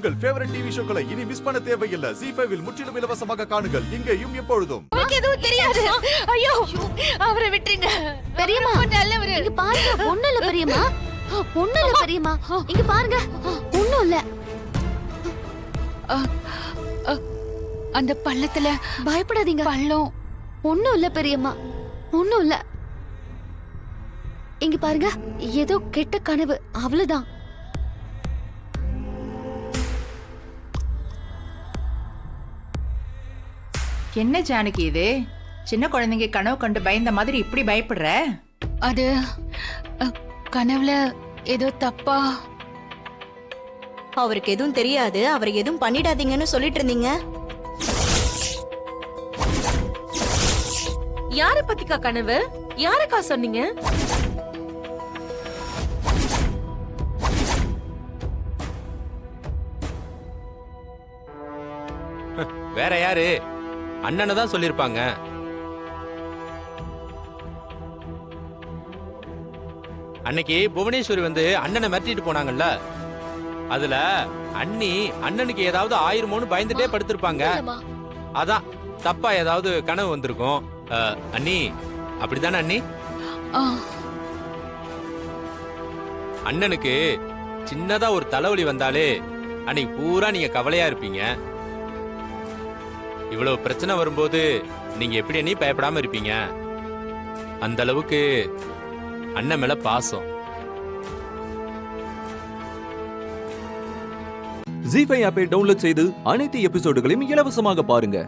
உங்கள் favourite TV ஷோக்களை இனி miss பண்ண தேவையில்லை. ZEE5 இல் முற்றிலும் இலவசமாக காணுங்கள். இங்கேயும் எப்பொழுதும். எனக்கு எதுவும் தெரியாது. ஐயோ, அவரை விட்டுருங்க. பெரியம்மா, நல்லவரு. இங்க பாருங்க, ஒண்ணும் இல்ல பெரியம்மா. ஒண்ணும் இல்ல பெரியம்மா. இங்க பாருங்க, ஒண்ணும் இல்ல. அந்த பள்ளத்துல பயப்படாதீங்க. பள்ளம். ஒண்ணும் இல்ல பெரியம்மா, ஒண்ணும் இல்ல. இங்க பாருங்க, ஏதோ கெட்ட கனவு, அவ்வளவுதான். என்ன ஜானகி இது? சின்ன குழந்தைங்க கனவு கண்டு பயந்த மாதிரி இப்படி பயப்படுற? அது கனவுல ஏதோ தப்பா. அவருக்கு எதுவும் தெரியாது, அவரை எதுவும் பண்ணிடாதீங்கன்னு சொல்லிட்டு இருந்தீங்க. யார பத்திக்கா கனவு? யாருக்கா சொன்னீங்க? வேற யாரு? அண்ணனை தான் சொல்லிருப்பாங்க. அன்னைக்கு புவனேஸ்வரி வந்து அண்ணனை மிரட்டிட்டு போனாங்கல்ல, அதுல அண்ணி அண்ணனுக்கு ஏதாவது ஆயிருமோன்னு பயந்துட்டே படுத்திருப்பாங்க. அதான் தப்பா ஏதாவது கனவு வந்திருக்கும். அண்ணி அப்படித்தானே அண்ணி? அண்ணனுக்கு சின்னதா ஒரு தலைவலி வந்தாலே அன்னைக்கு பூரா நீங்க கவலையா இருப்பீங்க. இவ்வளவு பிரச்சனை வரும்போது நீங்க எப்படி அண்ணி பயப்படாம இருப்பீங்க? அந்த அளவுக்கு அண்ணன் மேல பாசம். ZEE5 ஆப்பை டவுன்லோட் செய்து அனைத்து எபிசோடுகளையும் இலவசமாக பாருங்க.